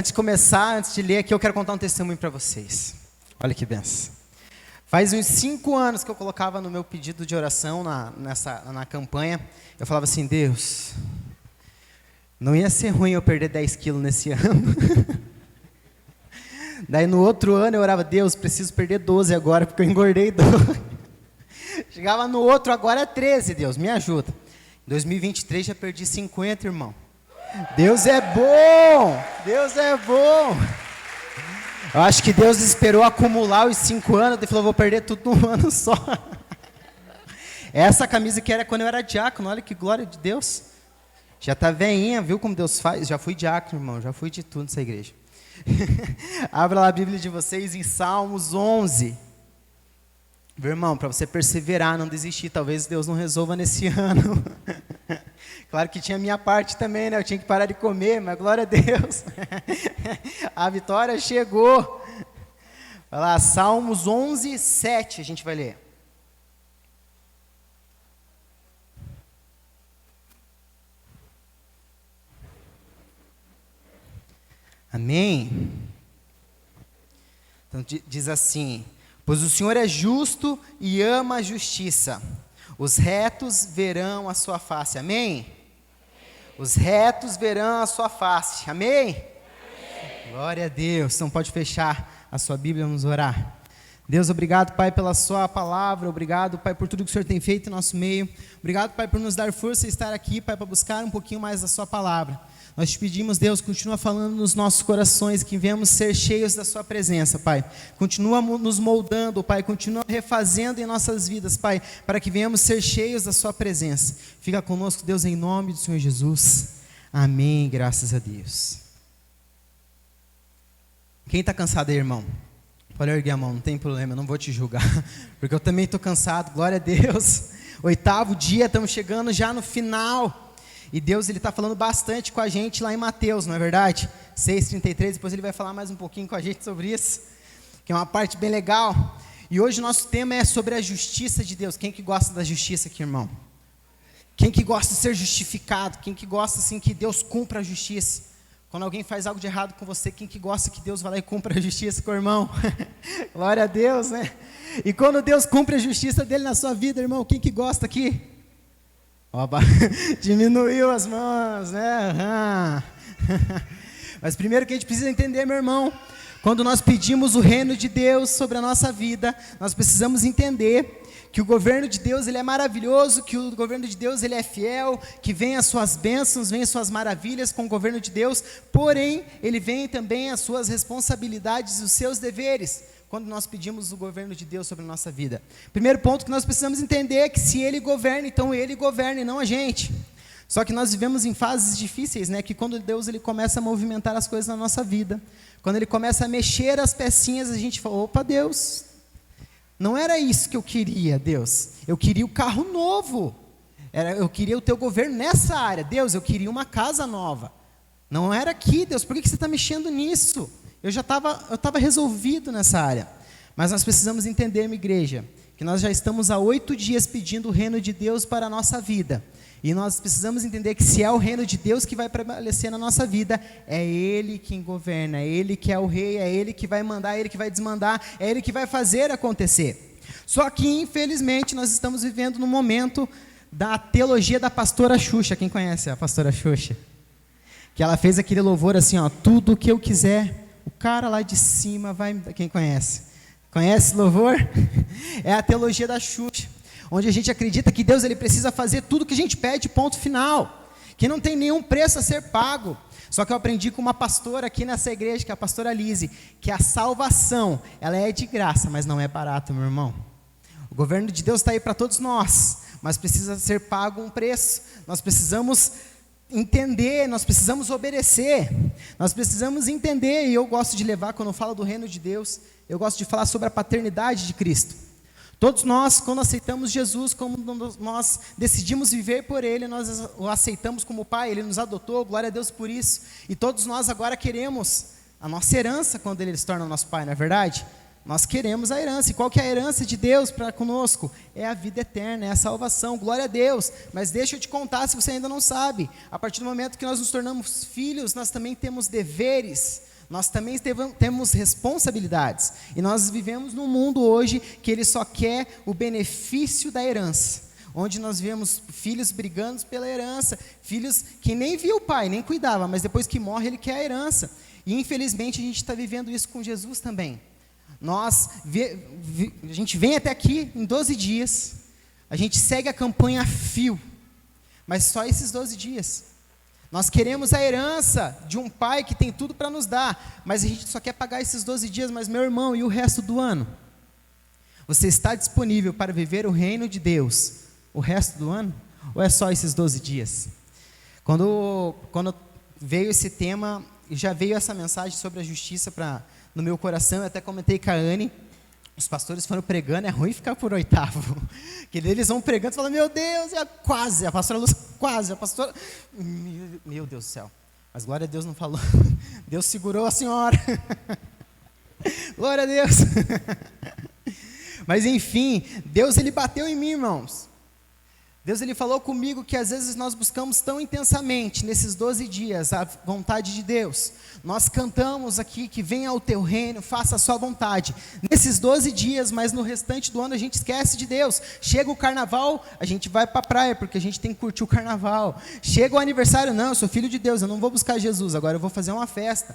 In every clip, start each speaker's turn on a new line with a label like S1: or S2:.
S1: Antes de começar, antes de ler aqui, eu quero contar um testemunho para vocês. Olha que benção. Faz uns 5 anos que eu colocava no meu pedido de oração na campanha, eu falava assim: Deus, não ia ser ruim eu perder 10 quilos nesse ano. Daí no outro ano eu orava: Deus, preciso perder 12 agora, porque eu engordei 12. Chegava no outro, agora é 13, Deus, me ajuda. Em 2023 já perdi 50, irmão. Deus é bom, Deus é bom. Eu acho que Deus esperou acumular os 5 anos, ele falou: vou perder tudo num ano só. Essa camisa que era quando eu era diácono, olha que glória de Deus. Já tá veinha, viu como Deus faz? Já fui diácono, irmão, já fui de tudo nessa igreja. Abra lá a Bíblia de vocês em Salmos 11. Meu irmão, para você perseverar, não desistir, talvez Deus não resolva nesse ano. Claro que tinha a minha parte também, né? Eu tinha que parar de comer, mas glória a Deus. A vitória chegou. Vai lá, Salmos 11, 7, a gente vai ler. Amém? Então diz assim: pois o Senhor é justo e ama a justiça. Os retos verão a sua face. Amém? Os retos verão a sua face. Amém? Amém? Glória a Deus. Então pode fechar a sua Bíblia, vamos orar. Deus, obrigado, Pai, pela sua palavra. Obrigado, Pai, por tudo que o Senhor tem feito em nosso meio. Obrigado, Pai, por nos dar força e estar aqui, Pai, para buscar um pouquinho mais da sua palavra. Nós te pedimos, Deus, continua falando nos nossos corações, que venhamos ser cheios da sua presença, Pai. Continua nos moldando, Pai, continua refazendo em nossas vidas, Pai, para que venhamos ser cheios da sua presença. Fica conosco, Deus, em nome do Senhor Jesus. Amém, graças a Deus. Quem está cansado aí, irmão? Pode erguer a mão, não tem problema, eu não vou te julgar, porque eu também estou cansado, glória a Deus. 8º dia, estamos chegando já no final. E Deus, Ele está falando bastante com a gente lá em Mateus, não é verdade? 6,33, depois Ele vai falar mais um pouquinho com a gente sobre isso, que é uma parte bem legal. E hoje o nosso tema é sobre a justiça de Deus. Quem que gosta da justiça aqui, irmão? Quem que gosta de ser justificado? Quem que gosta, assim, que Deus cumpra a justiça? Quando alguém faz algo de errado com você, quem que gosta que Deus vá lá e cumpra a justiça com o irmão? Glória a Deus, né? E quando Deus cumpre a justiça dele na sua vida, irmão, quem que gosta aqui? Oba, diminuiu as mãos, né? Mas primeiro que a gente precisa entender, meu irmão, quando nós pedimos o reino de Deus sobre a nossa vida, nós precisamos entender que o governo de Deus, ele é maravilhoso, que o governo de Deus, ele é fiel, que vem as suas bênçãos, vem as suas maravilhas com o governo de Deus, porém, ele vem também as suas responsabilidades e os seus deveres, quando nós pedimos o governo de Deus sobre a nossa vida. Primeiro ponto que nós precisamos entender é que se Ele governa, então Ele governa e não a gente. Só que nós vivemos em fases difíceis, né? Que quando Deus, Ele começa a movimentar as coisas na nossa vida, quando Ele começa a mexer as pecinhas, a gente fala: opa, Deus, não era isso que eu queria, Deus. Eu queria o carro novo. Eu queria o teu governo nessa área. Deus, eu queria uma casa nova. Não era aqui, Deus, por que você está mexendo nisso? Eu estava resolvido nessa área. Mas nós precisamos entender, minha igreja, que nós já estamos há 8 dias pedindo o reino de Deus para a nossa vida. E nós precisamos entender que se é o reino de Deus que vai prevalecer na nossa vida, é Ele quem governa, é Ele que é o rei, é Ele que vai mandar, é Ele que vai desmandar, é Ele que vai fazer acontecer. Só que, infelizmente, nós estamos vivendo no momento da teologia da pastora Xuxa. Quem conhece a pastora Xuxa? Que ela fez aquele louvor assim, ó: tudo o que eu quiser, o cara lá de cima vai... Quem conhece? Conhece esse louvor? É a teologia da Xuxa, onde a gente acredita que Deus, ele precisa fazer tudo que a gente pede, ponto final, que não tem nenhum preço a ser pago. Só que eu aprendi com uma pastora aqui nessa igreja, que é a pastora Lise, que a salvação, ela é de graça, mas não é barata, meu irmão. O governo de Deus está aí para todos nós, mas precisa ser pago um preço. Nós precisamos entender, nós precisamos obedecer, nós precisamos entender. E eu gosto de levar, quando eu falo do reino de Deus, eu gosto de falar sobre a paternidade de Cristo. Todos nós, quando aceitamos Jesus, como nós decidimos viver por Ele, nós o aceitamos como Pai, Ele nos adotou, glória a Deus por isso. E todos nós agora queremos a nossa herança quando Ele se torna nosso Pai, não é verdade? Nós queremos a herança. E qual que é a herança de Deus para conosco? É a vida eterna, é a salvação, glória a Deus. Mas deixa eu te contar, se você ainda não sabe, a partir do momento que nós nos tornamos filhos, nós também temos deveres. nós também temos responsabilidades. E nós vivemos num mundo hoje que ele só quer o benefício da herança. Onde nós vemos filhos brigando pela herança, filhos que nem via o pai, nem cuidava, mas depois que morre ele quer a herança. E infelizmente a gente está vivendo isso com Jesus também. A gente vem até aqui em 12 dias, a gente segue a campanha a fio, mas só esses 12 dias. Nós queremos a herança de um pai que tem tudo para nos dar, mas a gente só quer pagar esses 12 dias, mas meu irmão, e o resto do ano? Você está disponível para viver o reino de Deus o resto do ano? Ou é só esses 12 dias? Quando veio esse tema, já veio essa mensagem sobre a justiça no meu coração, eu até comentei com a Anne, os pastores foram pregando, é ruim ficar por oitavo, que eles vão pregando e falam, meu Deus, quase, a pastora Luz, quase, a pastora, meu Deus do céu, mas glória a Deus não falou, Deus segurou a senhora, glória a Deus, mas enfim, Deus ele bateu em mim, irmãos. Deus ele falou comigo que às vezes nós buscamos tão intensamente nesses 12 dias a vontade de Deus. Nós cantamos aqui que venha o teu reino, faça a sua vontade. Nesses 12 dias, mas no restante do ano a gente esquece de Deus. Chega o carnaval, a gente vai para a praia porque a gente tem que curtir o carnaval. Chega o aniversário, não, eu sou filho de Deus, eu não vou buscar Jesus, agora eu vou fazer uma festa.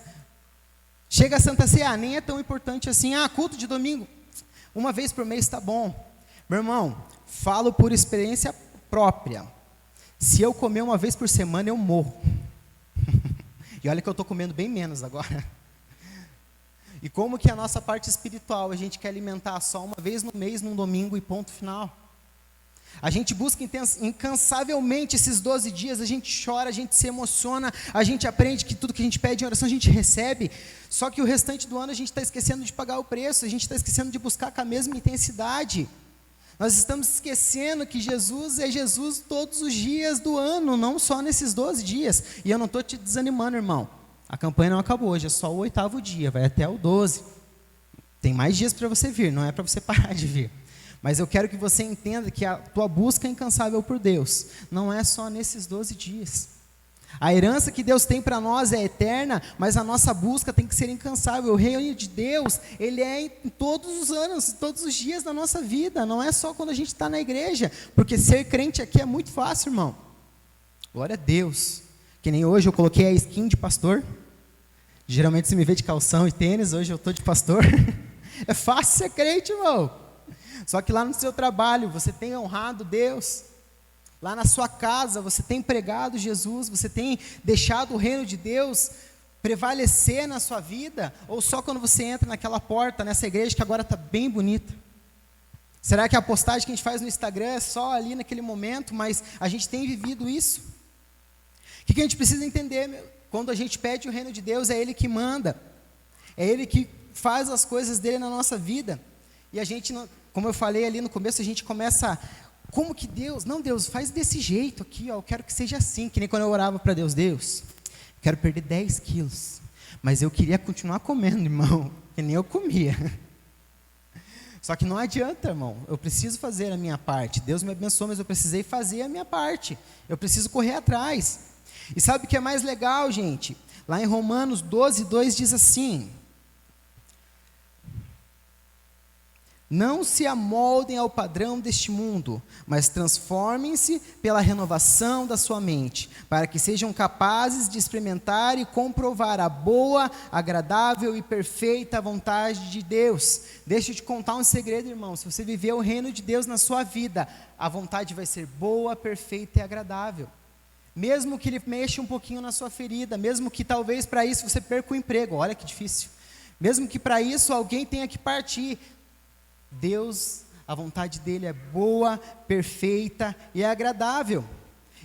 S1: Chega a Santa Ceia, nem é tão importante assim. Culto de domingo, uma vez por mês está bom. Meu irmão, falo por experiência própria. Se eu comer uma vez por semana, eu morro. E olha que eu estou comendo bem menos agora. E como que a nossa parte espiritual a gente quer alimentar só uma vez no mês, num domingo e ponto final? A gente busca incansavelmente esses 12 dias, a gente chora, a gente se emociona, a gente aprende que tudo que a gente pede em oração a gente recebe, só que o restante do ano a gente está esquecendo de pagar o preço, a gente está esquecendo de buscar com a mesma intensidade. Nós estamos esquecendo que Jesus é Jesus todos os dias do ano, não só nesses 12 dias. E eu não estou te desanimando, irmão. A campanha não acabou hoje, é só o 8º dia, vai até o 12. Tem mais dias para você vir, não é para você parar de vir. Mas eu quero que você entenda que a tua busca incansável por Deus não é só nesses 12 dias. A herança que Deus tem para nós é eterna, mas a nossa busca tem que ser incansável. O reino de Deus, ele é em todos os anos, todos os dias da nossa vida, não é só quando a gente está na igreja, porque ser crente aqui é muito fácil, irmão. Glória a Deus. Que nem hoje eu coloquei a skin de pastor. Geralmente você me vê de calção e tênis, hoje eu estou de pastor. É fácil ser crente, irmão. Só que lá no seu trabalho você tem honrado Deus. Lá na sua casa você tem pregado Jesus, você tem deixado o reino de Deus prevalecer na sua vida, ou só quando você entra naquela porta, nessa igreja que agora está bem bonita? Será que a postagem que a gente faz no Instagram é só ali naquele momento, mas a gente tem vivido isso? O que a gente precisa entender? Quando a gente pede o reino de Deus, é Ele que manda, é Ele que faz as coisas dele na nossa vida, e a gente, como eu falei ali no começo, a gente começa... Como que Deus? Não, Deus, faz desse jeito aqui, ó, eu quero que seja assim, que nem quando eu orava para Deus, Deus, eu quero perder 10 quilos, mas eu queria continuar comendo, irmão, que nem eu comia. Só que não adianta, irmão, eu preciso fazer a minha parte. Deus me abençoou, mas eu precisei fazer a minha parte, eu preciso correr atrás. E sabe o que é mais legal, gente? Lá em Romanos 12:2 diz assim: não se amoldem ao padrão deste mundo, mas transformem-se pela renovação da sua mente, para que sejam capazes de experimentar e comprovar a boa, agradável e perfeita vontade de Deus. Deixa eu te contar um segredo, irmão. Se você viver o reino de Deus na sua vida, a vontade vai ser boa, perfeita e agradável. Mesmo que ele mexa um pouquinho na sua ferida, mesmo que talvez para isso você perca o emprego, olha que difícil. Mesmo que para isso alguém tenha que partir, Deus, a vontade dele é boa, perfeita e agradável.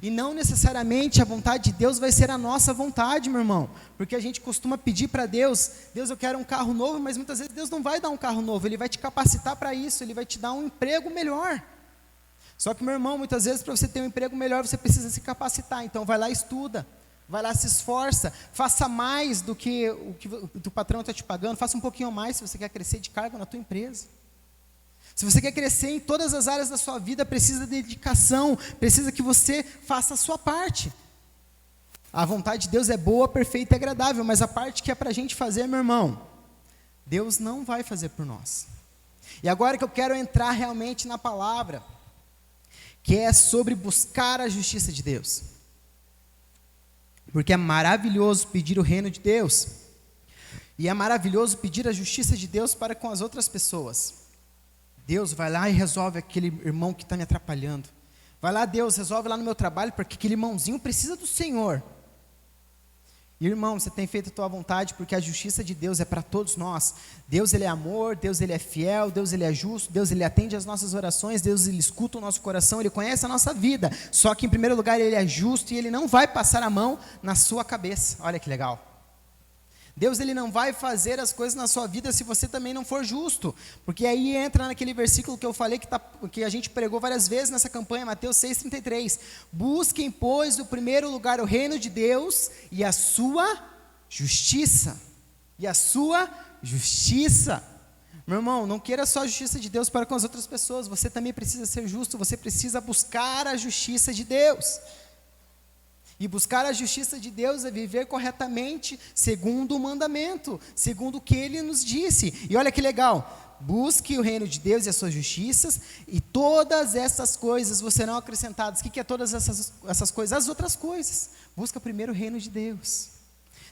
S1: E não necessariamente a vontade de Deus vai ser a nossa vontade, meu irmão. Porque a gente costuma pedir para Deus, Deus, eu quero um carro novo, mas muitas vezes Deus não vai dar um carro novo, Ele vai te capacitar para isso, Ele vai te dar um emprego melhor. Só que, meu irmão, muitas vezes para você ter um emprego melhor, você precisa se capacitar. Então vai lá e estuda, vai lá, se esforça, faça mais do que o patrão está te pagando, faça um pouquinho mais se você quer crescer de cargo na tua empresa. Se você quer crescer em todas as áreas da sua vida, precisa de dedicação, precisa que você faça a sua parte. A vontade de Deus é boa, perfeita e agradável, mas a parte que é para a gente fazer, meu irmão, Deus não vai fazer por nós. E agora que eu quero entrar realmente na palavra, que é sobre buscar a justiça de Deus. Porque é maravilhoso pedir o reino de Deus, e é maravilhoso pedir a justiça de Deus para com as outras pessoas. Deus vai lá e resolve aquele irmão que está me atrapalhando. Vai lá, Deus, resolve lá no meu trabalho, porque aquele irmãozinho precisa do Senhor. Irmão, você tem feito a tua vontade, porque a justiça de Deus é para todos nós. Deus, Ele é amor, Deus, Ele é fiel, Deus, Ele é justo, Deus, Ele atende às nossas orações, Deus, Ele escuta o nosso coração, Ele conhece a nossa vida. Só que, em primeiro lugar, Ele é justo e Ele não vai passar a mão na sua cabeça. Olha que legal. Deus, Ele não vai fazer as coisas na sua vida se você também não for justo. Porque aí entra naquele versículo que eu falei, que a gente pregou várias vezes nessa campanha, Mateus 6,33. Busquem, pois, no primeiro lugar o reino de Deus e a sua justiça. E a sua justiça. Meu irmão, não queira só a justiça de Deus para com as outras pessoas. Você também precisa ser justo, você precisa buscar a justiça de Deus. E buscar a justiça de Deus é viver corretamente, segundo o mandamento, segundo o que Ele nos disse. E olha que legal, busque o reino de Deus e as suas justiças, e todas essas coisas vos serão acrescentadas. O que é todas essas coisas? As outras coisas. Busca primeiro o reino de Deus.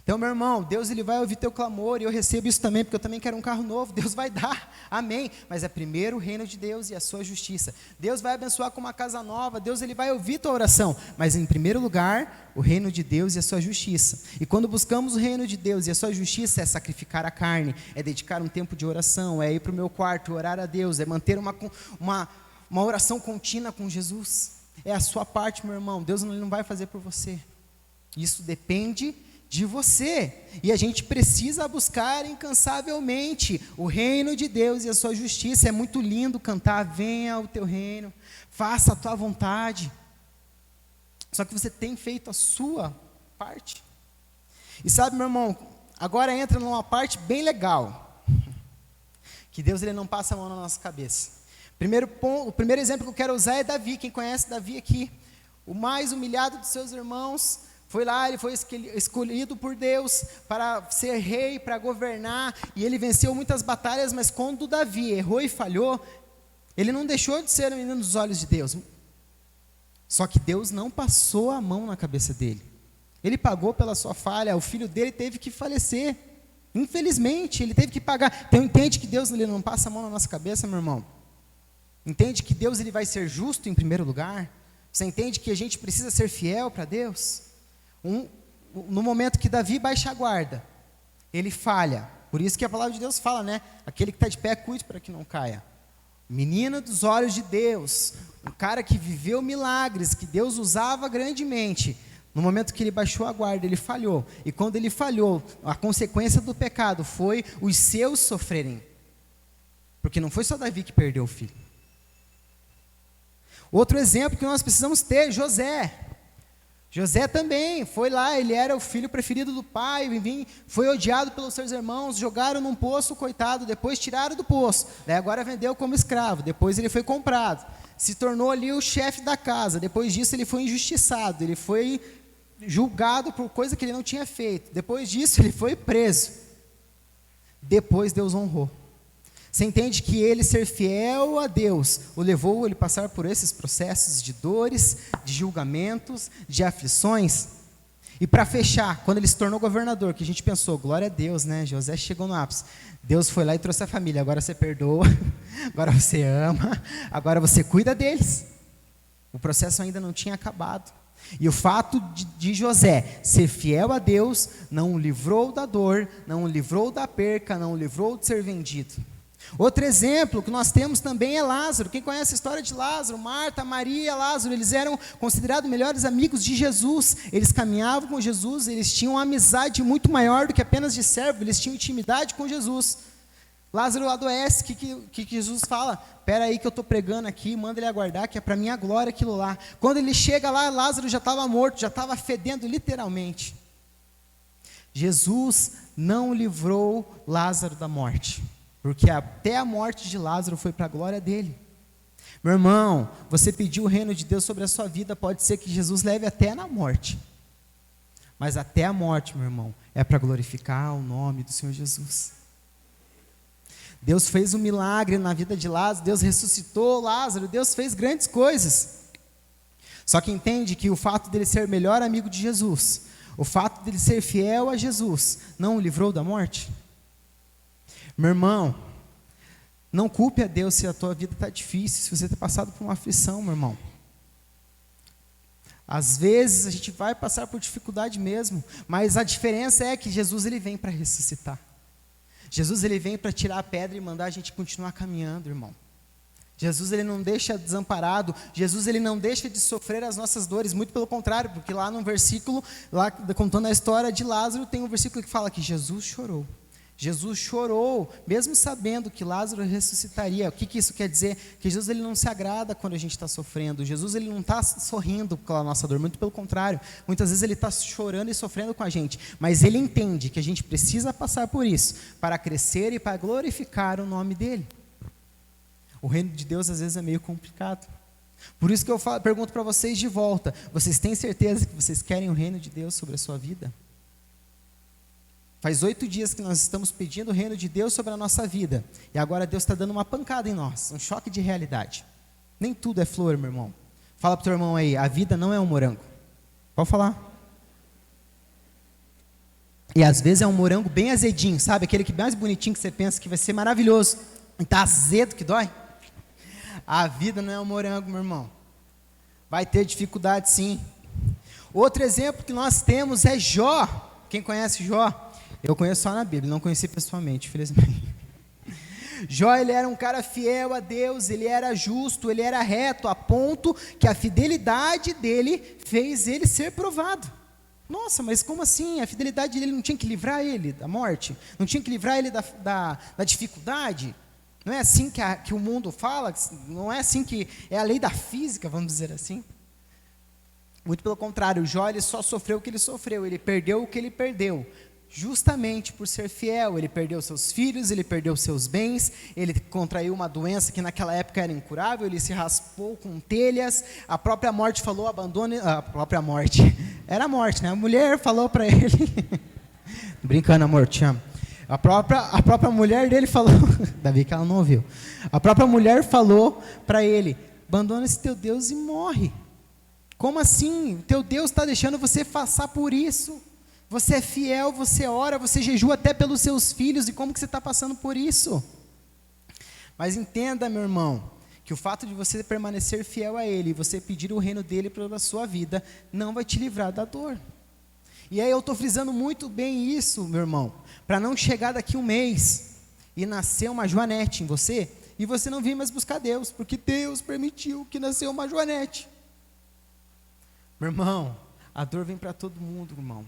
S1: Então, meu irmão, Deus, Ele vai ouvir teu clamor, e eu recebo isso também, porque eu também quero um carro novo. Deus vai dar, amém. Mas é primeiro o reino de Deus e a sua justiça. Deus vai abençoar com uma casa nova, Deus, Ele vai ouvir tua oração. Mas em primeiro lugar, o reino de Deus e a sua justiça. E quando buscamos o reino de Deus e a sua justiça, é sacrificar a carne, é dedicar um tempo de oração, é ir para o meu quarto, orar a Deus, é manter uma oração contínua com Jesus. É a sua parte, meu irmão. Deus não vai fazer por você. Isso depende de você, e a gente precisa buscar incansavelmente o reino de Deus e a sua justiça. É muito lindo cantar, venha o teu reino, faça a tua vontade, só que você tem feito a sua parte. E sabe, meu irmão, agora entra numa parte bem legal, que Deus, Ele não passa a mão na nossa cabeça. O primeiro exemplo que eu quero usar é Davi. Quem conhece Davi aqui? O mais humilhado dos seus irmãos. Foi lá, ele foi escolhido por Deus para ser rei, para governar, e ele venceu muitas batalhas, mas quando Davi errou e falhou, ele não deixou de ser um menino dos olhos de Deus. Só que Deus não passou a mão na cabeça dele. Ele pagou pela sua falha, o filho dele teve que falecer. Infelizmente, ele teve que pagar. Então entende que Deus, Ele não passa a mão na nossa cabeça, meu irmão? Entende que Deus, Ele vai ser justo em primeiro lugar? Você entende que a gente precisa ser fiel para Deus? No momento que Davi baixa a guarda, ele falha. Por isso que a palavra de Deus fala, né? Aquele que está de pé, cuide para que não caia. Menino dos olhos de Deus, um cara que viveu milagres, que Deus usava grandemente. No momento que ele baixou a guarda, ele falhou. E quando ele falhou, a consequência do pecado foi os seus sofrerem. Porque não foi só Davi que perdeu o filho. Outro exemplo que nós precisamos ter, José. José também foi lá, ele era o filho preferido do pai, enfim, foi odiado pelos seus irmãos, jogaram num poço, coitado, depois tiraram do poço, daí agora vendeu como escravo, depois ele foi comprado, se tornou ali o chefe da casa, depois disso ele foi injustiçado, ele foi julgado por coisa que ele não tinha feito, depois disso ele foi preso, depois Deus honrou. Você entende que ele ser fiel a Deus o levou a ele passar por esses processos de dores, de julgamentos, de aflições? E para fechar, quando ele se tornou governador, que a gente pensou, glória a Deus, né? José chegou no ápice. Deus foi lá e trouxe a família, agora você perdoa, agora você ama, agora você cuida deles. O processo ainda não tinha acabado. E o fato de José ser fiel a Deus não o livrou da dor, não o livrou da perca, não o livrou de ser vendido. Outro exemplo que nós temos também é Lázaro. Quem conhece a história de Lázaro? Marta, Maria, Lázaro, eles eram considerados melhores amigos de Jesus. Eles caminhavam com Jesus, eles tinham uma amizade muito maior do que apenas de servo, eles tinham intimidade com Jesus. Lázaro adoece, que Jesus fala? Espera aí que eu estou pregando aqui, manda ele aguardar, que é para minha glória aquilo lá. Quando ele chega lá, Lázaro já estava morto, já estava fedendo literalmente. Jesus não livrou Lázaro da morte, porque até a morte de Lázaro foi para a glória dele. Meu irmão, você pediu o reino de Deus sobre a sua vida, pode ser que Jesus leve até na morte. Mas até a morte, meu irmão, é para glorificar o nome do Senhor Jesus. Deus fez um milagre na vida de Lázaro, Deus ressuscitou Lázaro, Deus fez grandes coisas. Só que entende que o fato dele ser melhor amigo de Jesus, o fato dele ser fiel a Jesus, não o livrou da morte? Meu irmão, não culpe a Deus se a tua vida está difícil, se você está passado por uma aflição, meu irmão. Às vezes a gente vai passar por dificuldade mesmo, mas a diferença é que Jesus ele vem para ressuscitar. Jesus ele vem para tirar a pedra e mandar a gente continuar caminhando, irmão. Jesus ele não deixa desamparado, Jesus ele não deixa de sofrer as nossas dores, muito pelo contrário, porque lá no versículo, lá contando a história de Lázaro, tem um versículo que fala que Jesus chorou. Jesus chorou, mesmo sabendo que Lázaro ressuscitaria. O que isso quer dizer? Que Jesus ele não se agrada quando a gente está sofrendo. Jesus ele não está sorrindo pela nossa dor, muito pelo contrário. Muitas vezes ele está chorando e sofrendo com a gente. Mas ele entende que a gente precisa passar por isso, para crescer e para glorificar o nome dele. O reino de Deus às vezes é meio complicado. Por isso que eu pergunto para vocês de volta, vocês têm certeza que vocês querem o reino de Deus sobre a sua vida? Faz 8 dias que nós estamos pedindo o reino de Deus sobre a nossa vida. E agora Deus está dando uma pancada em nós, um choque de realidade. Nem tudo é flor, meu irmão. Fala para o teu irmão aí, a vida não é um morango. Pode falar. E às vezes é um morango bem azedinho, sabe? Aquele que mais bonitinho que você pensa que vai ser maravilhoso. E está azedo que dói. A vida não é um morango, meu irmão. Vai ter dificuldade sim. Outro exemplo que nós temos é Jó. Quem conhece Jó? Eu conheço só na Bíblia, não conheci pessoalmente, infelizmente. Jó, ele era um cara fiel a Deus, ele era justo, ele era reto, a ponto que a fidelidade dele fez ele ser provado. Nossa, mas como assim? A fidelidade dele não tinha que livrar ele da morte? Não tinha que livrar ele da dificuldade? Não é assim que o mundo fala? Não é assim que é a lei da física, vamos dizer assim? Muito pelo contrário, Jó ele só sofreu o que ele sofreu, ele perdeu o que ele perdeu. Justamente por ser fiel, ele perdeu seus filhos, ele perdeu seus bens, ele contraiu uma doença que naquela época era incurável, ele se raspou com telhas, a própria morte falou, abandone, a própria morte, era a morte, né? A mulher falou para ele, brincando amor, te amo, a própria mulher dele falou, ainda bem que ela não ouviu, a própria mulher falou para ele, abandona esse teu Deus e morre. Como assim? O teu Deus está deixando você passar por isso? Você é fiel, você ora, você jejua até pelos seus filhos, e como que você está passando por isso? Mas entenda, meu irmão, que o fato de você permanecer fiel a Ele, e você pedir o reino dEle para a sua vida, não vai te livrar da dor. E aí eu estou frisando muito bem isso, meu irmão, para não chegar daqui um mês, e nascer uma Joanete em você, e você não vir mais buscar Deus, porque Deus permitiu que nasceu uma Joanete. Meu irmão, a dor vem para todo mundo, irmão.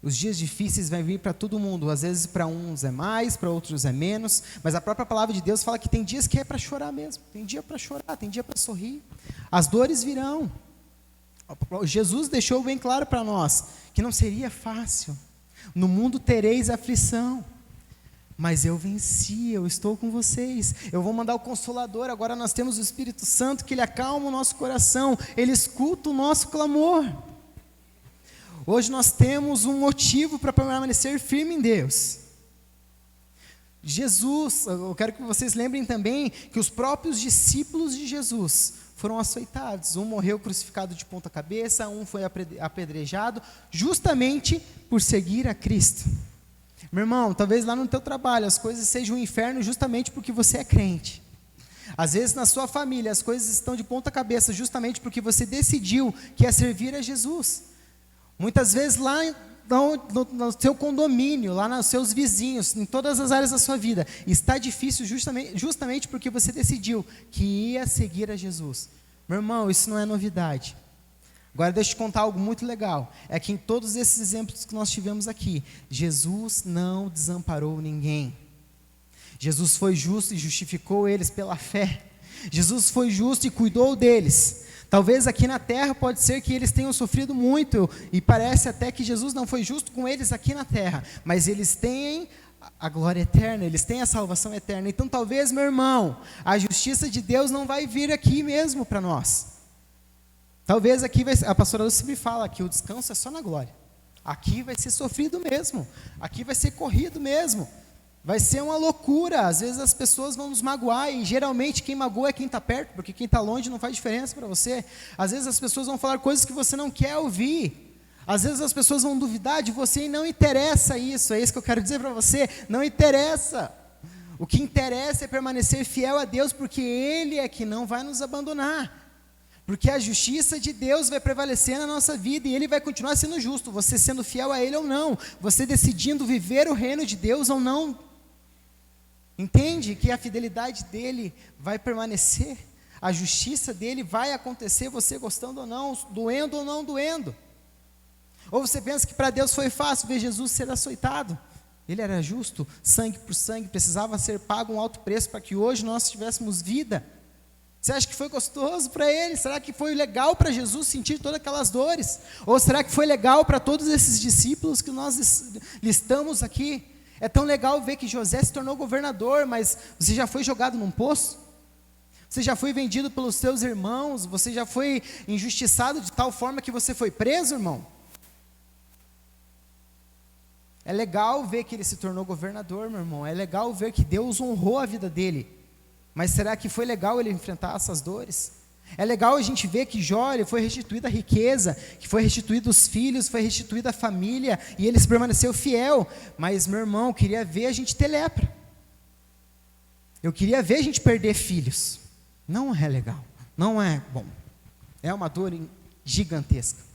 S1: Os dias difíceis vão vir para todo mundo, às vezes para uns é mais, para outros é menos, mas a própria palavra de Deus fala que tem dias que é para chorar mesmo, tem dia para chorar, tem dia para sorrir, as dores virão. Jesus deixou bem claro para nós, que não seria fácil, no mundo tereis aflição, mas eu venci, eu estou com vocês, eu vou mandar o Consolador, agora nós temos o Espírito Santo, que Ele acalma o nosso coração, Ele escuta o nosso clamor. Hoje nós temos um motivo para permanecer firme em Deus. Jesus, eu quero que vocês lembrem também que os próprios discípulos de Jesus foram açoitados. Um morreu crucificado de ponta cabeça, um foi apedrejado, justamente por seguir a Cristo. Meu irmão, talvez lá no teu trabalho as coisas sejam um inferno justamente porque você é crente. Às vezes na sua família as coisas estão de ponta cabeça justamente porque você decidiu que é servir a Jesus. Muitas vezes lá no seu condomínio, lá nos seus vizinhos, em todas as áreas da sua vida, está difícil justamente porque você decidiu que ia seguir a Jesus. Meu irmão, isso não é novidade. Agora deixa eu te contar algo muito legal, é que em todos esses exemplos que nós tivemos aqui, Jesus não desamparou ninguém. Jesus foi justo e justificou eles pela fé. Jesus foi justo e cuidou deles. Talvez aqui na terra pode ser que eles tenham sofrido muito, e parece até que Jesus não foi justo com eles aqui na terra, mas eles têm a glória eterna, eles têm a salvação eterna. Então talvez, meu irmão, a justiça de Deus não vai vir aqui mesmo para nós. Talvez aqui, a pastora Lúcia sempre fala que o descanso é só na glória. aqui vai ser sofrido mesmo, aqui vai ser corrido mesmo, vai ser uma loucura. Às vezes as pessoas vão nos magoar, e geralmente quem magoa é quem está perto, porque quem está longe não faz diferença para você. Às vezes as pessoas vão falar coisas que você não quer ouvir, às vezes as pessoas vão duvidar de você, e não interessa isso, é isso que eu quero dizer para você, não interessa. O que interessa é permanecer fiel a Deus, porque Ele é que não vai nos abandonar. Porque a justiça de Deus vai prevalecer na nossa vida, e Ele vai continuar sendo justo, você sendo fiel a Ele ou não, você decidindo viver o reino de Deus ou não. Entende que a fidelidade dEle vai permanecer, a justiça dEle vai acontecer, você gostando ou não, doendo ou não doendo. Ou você pensa que para Deus foi fácil ver Jesus ser açoitado? Ele era justo, sangue por sangue, precisava ser pago um alto preço para que hoje nós tivéssemos vida. Você acha que foi gostoso para Ele? Será que foi legal para Jesus sentir todas aquelas dores? Ou será que foi legal para todos esses discípulos que nós listamos aqui? É tão legal ver que José se tornou governador, mas você já foi jogado num poço? Você já foi vendido pelos seus irmãos? Você já foi injustiçado de tal forma que você foi preso, irmão? É legal ver que ele se tornou governador, meu irmão. É legal ver que Deus honrou a vida dele. Mas será que foi legal ele enfrentar essas dores? É legal a gente ver que Jó, ele foi restituída a riqueza, que foi restituído os filhos, foi restituída a família, e ele permaneceu fiel. Mas, meu irmão, eu queria ver a gente ter lepra. Eu queria ver a gente perder filhos. Não é legal, não é bom. É uma dor gigantesca.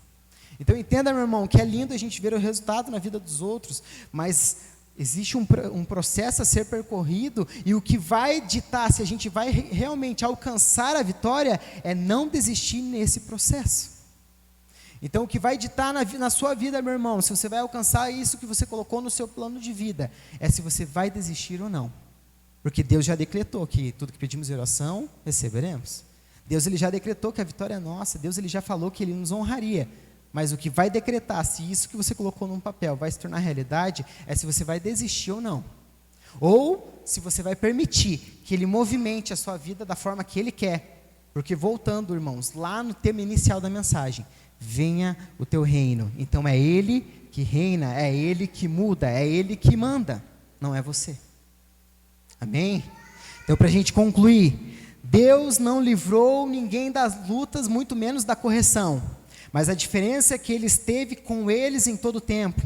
S1: Então entenda, meu irmão, que é lindo a gente ver o resultado na vida dos outros, mas existe um processo a ser percorrido, e o que vai ditar se a gente vai realmente alcançar a vitória é não desistir nesse processo. Então o que vai ditar na sua vida, meu irmão, se você vai alcançar isso que você colocou no seu plano de vida, é se você vai desistir ou não. Porque Deus já decretou que tudo que pedimos em oração, receberemos. Deus ele já decretou que a vitória é nossa, Deus ele já falou que Ele nos honraria. Mas o que vai decretar se isso que você colocou num papel vai se tornar realidade, é se você vai desistir ou não. Ou se você vai permitir que Ele movimente a sua vida da forma que Ele quer. Porque voltando, irmãos, lá no tema inicial da mensagem, venha o teu reino. Então é Ele que reina, é Ele que muda, é Ele que manda, não é você. Amém? Então para a gente concluir, Deus não livrou ninguém das lutas, muito menos da correção. Mas a diferença é que Ele esteve com eles em todo o tempo.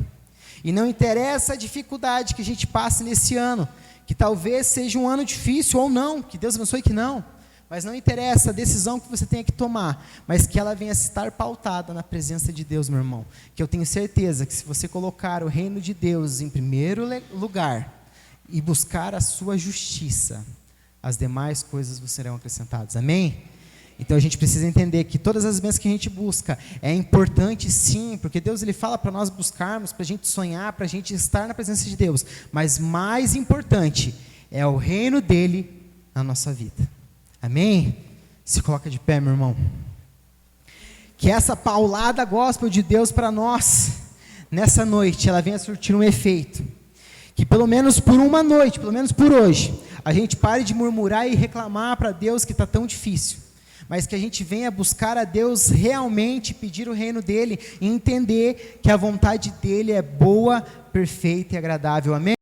S1: E não interessa a dificuldade que a gente passe nesse ano, que talvez seja um ano difícil ou não, que Deus abençoe que não, mas não interessa a decisão que você tenha que tomar, mas que ela venha a estar pautada na presença de Deus, meu irmão. Que eu tenho certeza que se você colocar o reino de Deus em primeiro lugar e buscar a sua justiça, as demais coisas serão acrescentadas. Amém? Então a gente precisa entender que todas as bênçãos que a gente busca é importante sim, porque Deus ele fala para nós buscarmos, para a gente sonhar, para a gente estar na presença de Deus, mas mais importante é o reino dele na nossa vida. Amém? Se coloca de pé, meu irmão. Que essa paulada gospel de Deus para nós nessa noite, ela venha surtir um efeito, que pelo menos por uma noite, pelo menos por hoje, a gente pare de murmurar e reclamar para Deus que está tão difícil, mas que a gente venha buscar a Deus realmente, pedir o reino dEle, e entender que a vontade dEle é boa, perfeita e agradável. Amém?